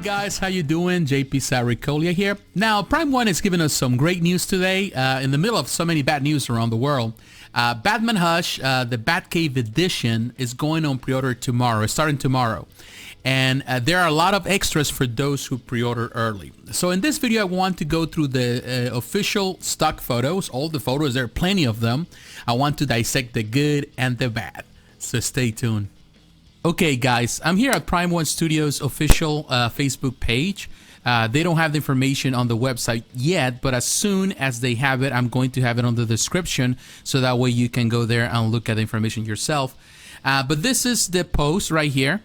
guys, how you doing? jpsarrireviews here. Now, Prime1 has given us some great news today. In the middle of so many bad news around the world, Batman Hush, the Batcave edition, is going on pre-order tomorrow, starting tomorrow. And there are a lot of extras for those who pre-order early. So in this video, I want to go through the official stock photos, all the photos. There are plenty of them. I want to dissect the good and the bad. So stay tuned. Okay guys, I'm here at Prime1 Studios official Facebook page. They don't have the information on the website yet, but as soon as they have it, I'm going to have it on the description so that way you can go there and look at the information yourself. But this is the post right here,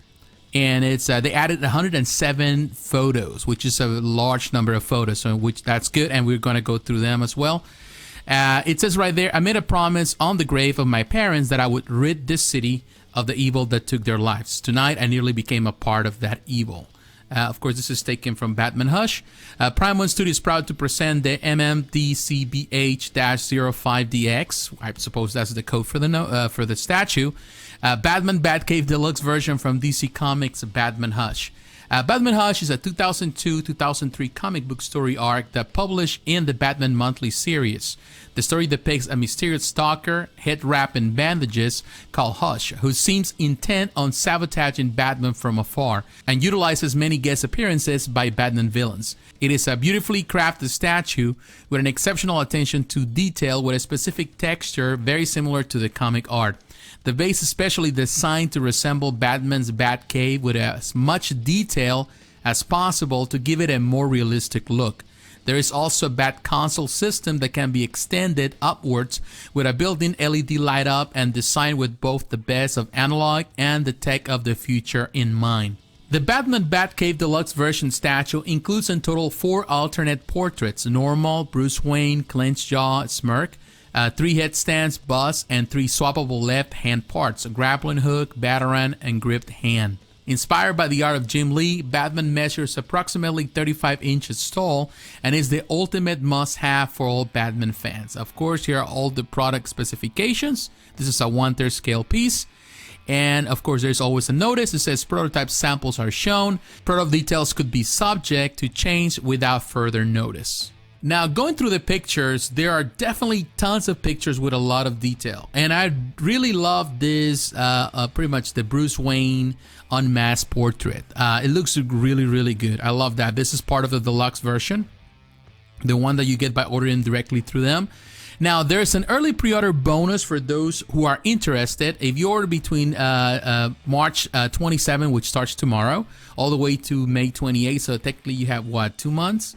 and it's they added 107 photos, which is a large number of photos, so which that's good, and we're going to go through them as well. It says right there, I made a promise on the grave of my parents that I would rid this city of the evil that took their lives. Tonight, I nearly became a part of that evil. Of course, this is taken from Batman Hush. Prime1 Studio is proud to present the MMDCBH-05DX. I suppose that's the code for the statue. Batman Batcave Deluxe version from DC Comics Batman Hush. Batman Hush is a 2002-2003 comic book story arc that published in the Batman Monthly series. The story depicts a mysterious stalker, head wrapped in bandages, called Hush, who seems intent on sabotaging Batman from afar and utilizes many guest appearances by Batman villains. It is a beautifully crafted statue with an exceptional attention to detail with a specific texture very similar to the comic art. The base is specially designed to resemble Batman's Batcave with as much detail as possible to give it a more realistic look. There is also a Bat console system that can be extended upwards with a built-in LED light up and designed with both the best of analog and the tech of the future in mind. The Batman Batcave Deluxe version statue includes in total 4 alternate portraits: normal, Bruce Wayne, clenched jaw, smirk, 3 headstands, bust, and 3 swappable left hand parts: a grappling hook, batarang, and gripped hand. Inspired by the art of Jim Lee, Batman measures approximately 35 inches tall and is the ultimate must-have for all Batman fans. Of course, here are all the product specifications. This is a 1/3 scale piece. And of course, there's always a notice. It says prototype samples are shown. Product details could be subject to change without further notice. Now, going through the pictures, there are definitely tons of pictures with a lot of detail. And I really love this, pretty much the Bruce Wayne unmasked portrait. It looks really, really good. I love that. This is part of the deluxe version, the one that you get by ordering directly through them. Now, there's an early pre-order bonus for those who are interested. If you order between March 27, which starts tomorrow, all the way to May 28, so technically you have, what, 2 months?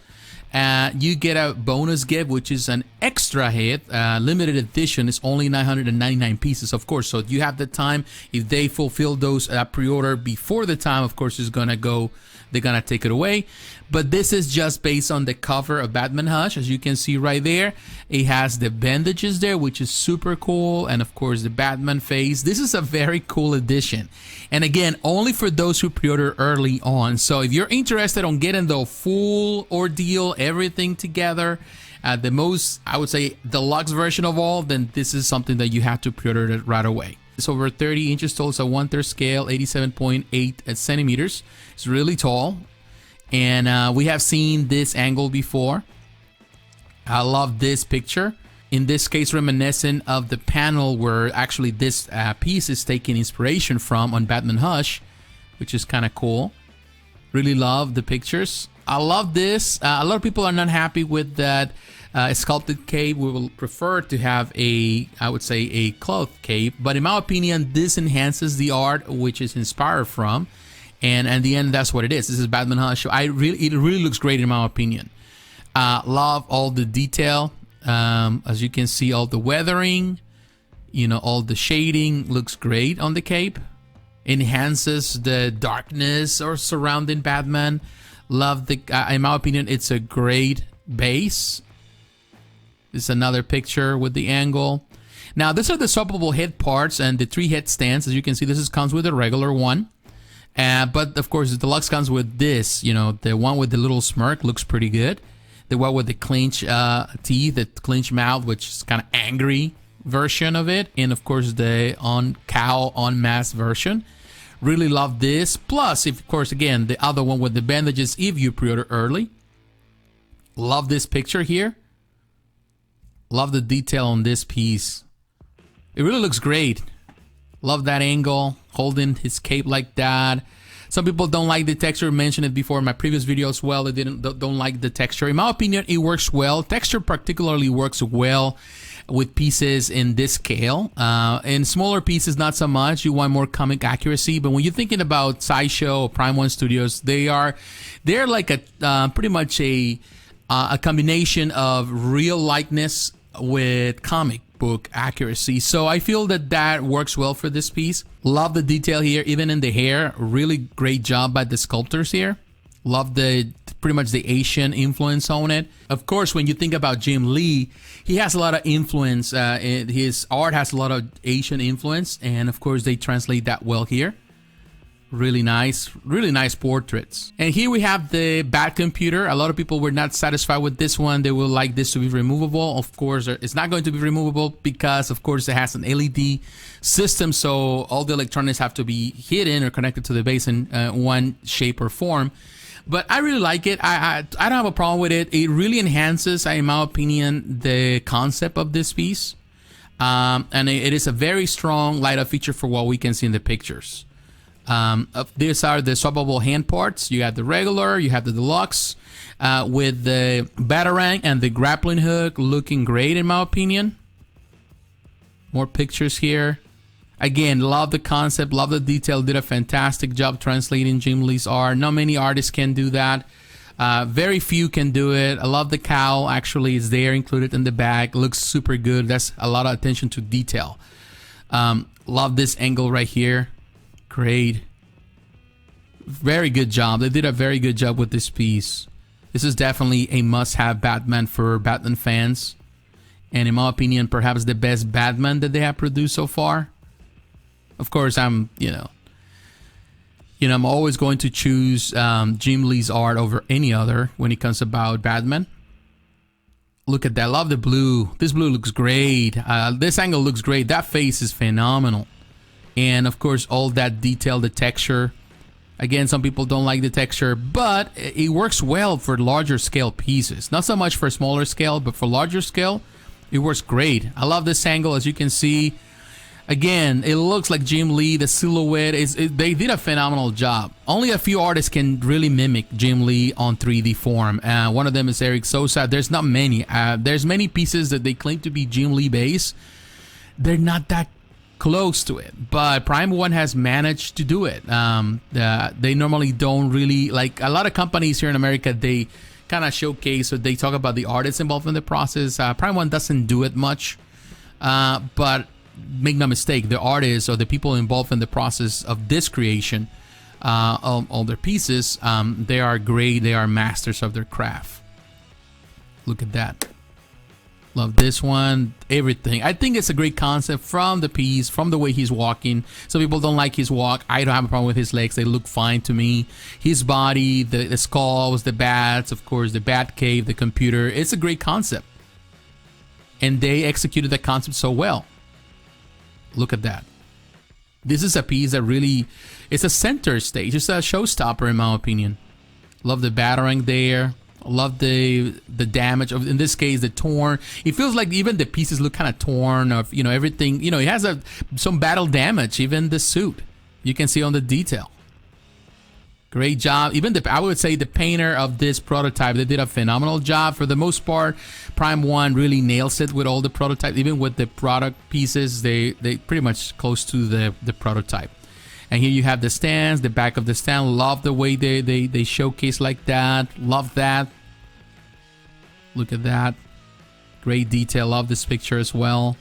You get a bonus gift, which is an extra hit, limited edition. It's only 999 pieces, of course. So you have the time. If they fulfill those pre-order before the time, of course, it's gonna go. They're gonna take it away. But this is just based on the cover of Batman Hush, as you can see right there. It has the bandages there, which is super cool, and of course the Batman face. This is a very cool edition, and again, only for those who pre-order early on. So if you're interested on getting the full ordeal, everything together, the most, I would say, deluxe version of all, then this is something that you have to pre-order it right away. It's over 30 inches tall. It's a 1/3 scale, 87.8 centimeters. It's really tall. And we have seen this angle before. I love this picture. In this case, reminiscent of the panel where actually this piece is taking inspiration from on Batman Hush, which is kind of cool. Really love the pictures. I love this. A lot of people are not happy with that sculpted cape. We will prefer to have a, I would say, a cloth cape. But in my opinion, this enhances the art which is inspired from. And at the end, that's what it is. This is Batman Hush. It really looks great in my opinion. Love all the detail. As you can see, all the weathering, you know, all the shading looks great on the cape. Enhances the darkness or surrounding Batman. Love the, in my opinion, it's a great base. This is another picture with the angle. Now, these are the swappable head parts and the 3 head stands. As you can see, this comes with a regular one. But of course, the deluxe comes with this, you know, the one with the little smirk looks pretty good. The one with the clench teeth, the clench mouth, which is kind of angry version of it. And of course, the cow unmasked version. Really love this. Plus, of course, again, the other one with the bandages if you pre-order early. Love this picture here. Love the detail on this piece. It really looks great. Love that angle, holding his cape like that. Some people don't like the texture. I mentioned it before in my previous video as well. They don't like the texture. In my opinion, it works well. Texture particularly works well with pieces in this scale. In smaller pieces, not so much. You want more comic accuracy. But when you're thinking about Sideshow or Prime1 Studios, they're like a pretty much a combination of real likeness with comic book accuracy. So I feel that works well for this piece. Love the detail here, even in the hair. Really great job by the sculptors here. Love pretty much the Asian influence on it. Of course, when you think about Jim Lee, he has a lot of influence. His art has a lot of Asian influence, and of course they translate that well here. Really nice portraits. And here we have the Bat computer. A lot of people were not satisfied with this one. They will like this to be removable. Of course, it's not going to be removable because, of course, it has an LED system, so all the electronics have to be hidden or connected to the base in one shape or form. But I really like it. I don't have a problem with it. It really enhances, in my opinion, the concept of this piece. And it is a very strong light-up feature for what we can see in the pictures. These are the swappable hand parts. You have the regular, you have the deluxe, with the batarang and the grappling hook looking great in my opinion. More pictures here. Again, love the concept, love the detail. Did a fantastic job translating Jim Lee's art. Not many artists can do that. Very few can do it. I love the cowl. Actually, it's there included in the bag. Looks super good. That's a lot of attention to detail. Love this angle right here. Great. Very good job. They did a very good job with this piece. This is definitely a must-have Batman for Batman fans. And in my opinion, perhaps the best Batman that they have produced so far. Of course, I'm always going to choose Jim Lee's art over any other when it comes about Batman. Look at that. Love the blue. This blue looks great. This angle looks great. That face is phenomenal. And of course, all that detail, the texture. Again, some people don't like the texture, but it works well for larger scale pieces. Not so much for smaller scale, but for larger scale, it works great. I love this angle, as you can see. Again, it looks like Jim Lee. The silhouette they did a phenomenal job. Only a few artists can really mimic Jim Lee on 3D form. One of them is Eric Sosa. There's not many. There's many pieces that they claim to be Jim Lee based. They're not that close to it, but Prime1 has managed to do it. They normally don't really, like a lot of companies here in America, they kind of showcase or they talk about the artists involved in the process. Prime1 doesn't do it much, but make no mistake, the artists or the people involved in the process of this creation, all their pieces, they are great. They are masters of their craft. Look at that. Love this one. Everything. I think it's a great concept from the piece, from the way he's walking. Some people don't like his walk. I don't have a problem with his legs. They look fine to me. His body, the skulls, the bats, of course, the bat cave, the computer. It's a great concept. And they executed the concept so well. Look at that. This is a piece that really, it's a center stage. It's a showstopper in my opinion. Love the batarang there. Love the damage of, in this case, the torn. It feels like even the pieces look kind of torn, of everything. It has some battle damage. Even the suit, you can see on the detail. Great job. Even I would say the painter of this prototype, they did a phenomenal job. For the most part, Prime1 really nails it with all the prototype. Even with the product pieces, they pretty much close to the prototype. And here you have the stands, the back of the stand. Love the way they showcase like that. Love that. Look at that. Great detail. Love this picture as well.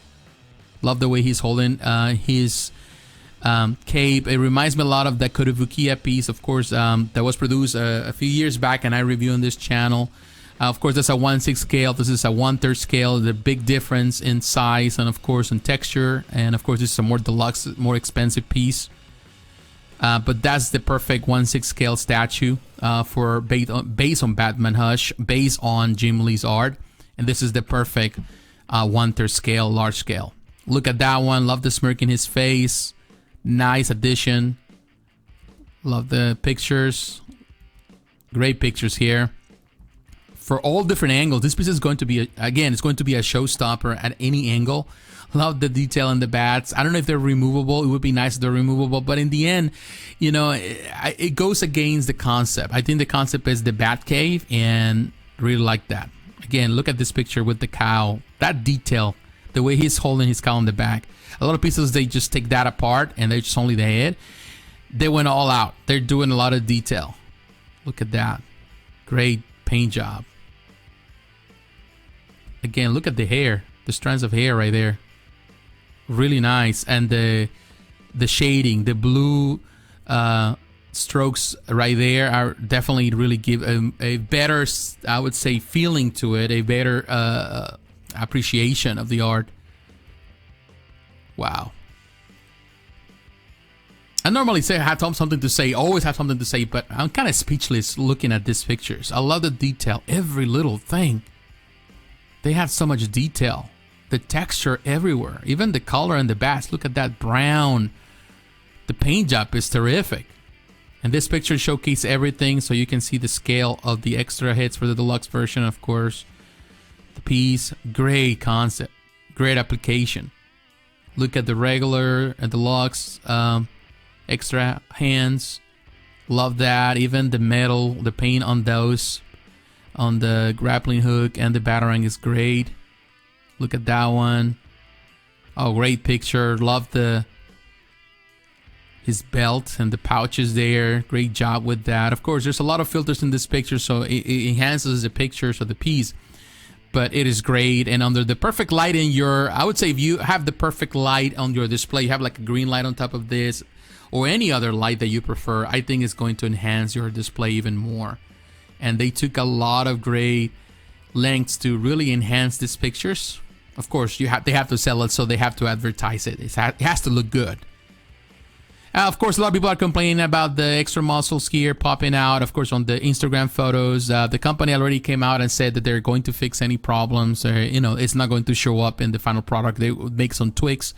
Love the way he's holding his cape. It reminds me a lot of the Kotobukiya piece, of course, that was produced a few years back, and I review on this channel. Of course, that's a 1/6 scale. This is a 1/3 scale. The big difference in size and, of course, in texture. And, of course, this is a more deluxe, more expensive piece. But that's the perfect 1/6 scale statue for based on Batman Hush, based on Jim Lee's art. And this is the perfect 1/3 scale, large scale. Look at that one. Love the smirk in his face. Nice addition. Love the pictures. Great pictures here. For all different angles, this piece is going to be, again, it's going to be a showstopper at any angle. Love the detail in the bats. I don't know if they're removable. It would be nice if they're removable. But in the end, you know, it goes against the concept. I think the concept is the bat cave, and really like that. Again, look at this picture with the cow. That detail, the way he's holding his cow in the back. A lot of pieces, they just take that apart and they're just only the head. They went all out. They're doing a lot of detail. Look at that. Great paint job. Again, look at the hair. The strands of hair right there. Really nice. And the shading, the blue strokes right there are definitely really give a better, I would say, feeling to it. A better appreciation of the art. Wow. I normally say I have something to say, always have something to say, but I'm kind of speechless looking at these pictures. I love the detail, every little thing. They have so much detail. The texture everywhere, even the color and the bats. Look at that brown. The paint job is terrific. And this picture showcases everything, so you can see the scale of the extra hits for the deluxe version, of course. The piece, great concept, great application. Look at the regular and deluxe extra hands. Love that. Even the metal, the paint on those, on the grappling hook and the batarang is great. Look at that one. Oh, great picture. Love his belt and the pouches there. Great job with that. Of course, there's a lot of filters in this picture, so it enhances the pictures of the piece. But it is great, and under the perfect light in your, I would say if you have the perfect light on your display, you have like a green light on top of this, or any other light that you prefer, I think it's going to enhance your display even more. And they took a lot of great lengths to really enhance these pictures. Of course, they have to sell it, so they have to advertise it. It has to look good. Of course, a lot of people are complaining about the extra muscles here popping out. Of course, on the Instagram photos, the company already came out and said that they're going to fix any problems. You know, it's not going to show up in the final product. They would make some tweaks,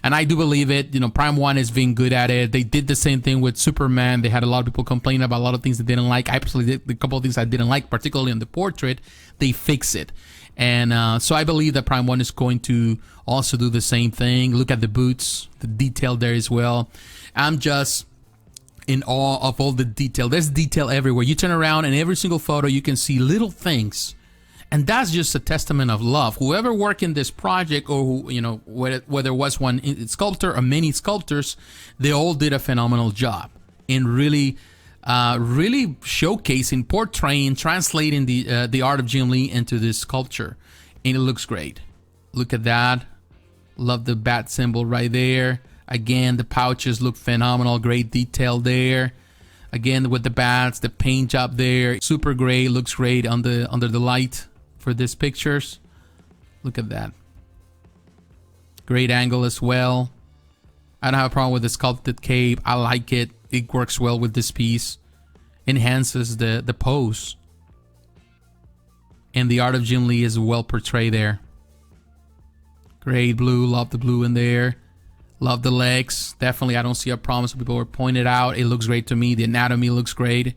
and I do believe it. You know, Prime1 is being good at it. They did the same thing with Superman. They had a lot of people complaining about a lot of things they didn't like. I personally did a couple of things I didn't like, particularly on the portrait. They fix it. And so I believe that Prime1 is going to also do the same thing. Look at the boots, the detail there as well. I'm just in awe of all the detail. There's detail everywhere. You turn around and every single photo you can see little things. And that's just a testament of love. Whoever worked in this project, or who, you know, whether it was one sculptor or many sculptors, they all did a phenomenal job in really showcasing, portraying, translating the art of Jim Lee into this sculpture, and it looks great. Look at that. Love the bat symbol right there. Again, the pouches look phenomenal. Great detail there. Again, with the bats, the paint job there, super great. Looks great under the light for these pictures. Look at that. Great angle as well. I don't have a problem with the sculpted cape. I like it. It works well with this piece. Enhances the pose. And the art of Jim Lee is well portrayed there. Great blue. Love the blue in there. Love the legs. Definitely, I don't see a problem. Some people were pointed out. It looks great to me. The anatomy looks great.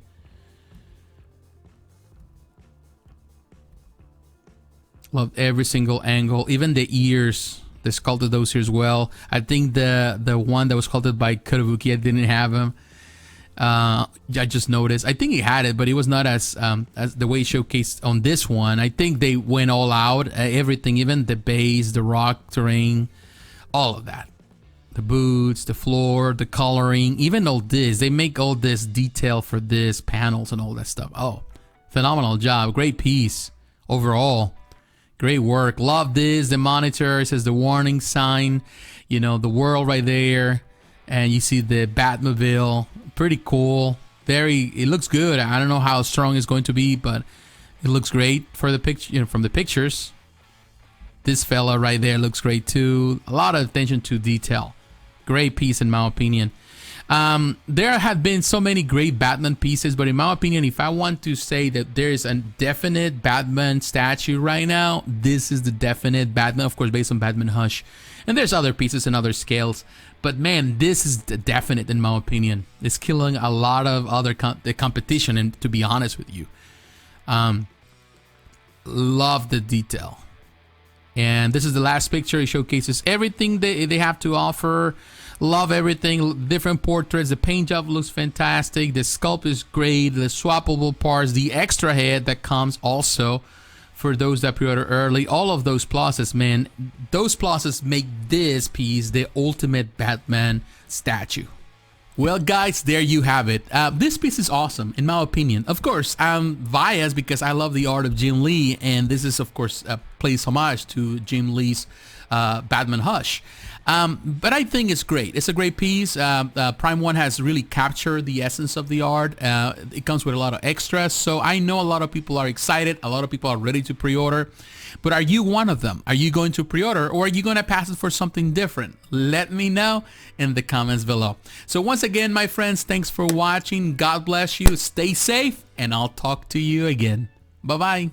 Love every single angle. Even the ears. They sculpted those ears well. I think the one that was sculpted by Kurabuki, I didn't have him. I just noticed. I think he had it, but it was not as the way showcased on this one. I think they went all out. Everything, even the base, the rock terrain, all of that. The boots, the floor, the coloring, even all this. They make all this detail for this, panels and all that stuff. Oh, phenomenal job. Great piece overall. Great work. Love this. The monitor, it says the warning sign. You know, the world right there. And you see the Batmobile. Pretty cool. It looks good. I don't know how strong it's going to be, but it looks great for the picture, you know, from the pictures. This fella right there looks great too. A lot of attention to detail. Great piece in my opinion. There have been so many great Batman pieces, but in my opinion, if I want to say that there is a definite Batman statue right now, this is the definite Batman, of course, based on Batman Hush. And there's other pieces and other scales, but man, this is the definite in my opinion. It's killing a lot of other competition, and to be honest with you, love the detail. And this is the last picture. It showcases everything they have to offer. Love everything. Different portraits. The paint job looks fantastic. The sculpt is great. The swappable parts. The extra head that comes also for those that pre-order early. All of those pluses, man. Those pluses make this piece the ultimate Batman statue. Well, guys, there you have it. This piece is awesome, in my opinion. Of course, I'm biased because I love the art of Jim Lee, and this is, of course, plays homage to Jim Lee's Batman Hush. But I think it's great. It's a great piece. Prime1 has really captured the essence of the art. It comes with a lot of extras, so I know a lot of people are excited. A lot of people are ready to pre-order. But are you one of them? Are you going to pre-order, or are you going to pass it for something different? Let me know in the comments below. So once again, my friends, thanks for watching. God bless you. Stay safe, and I'll talk to you again. Bye-bye.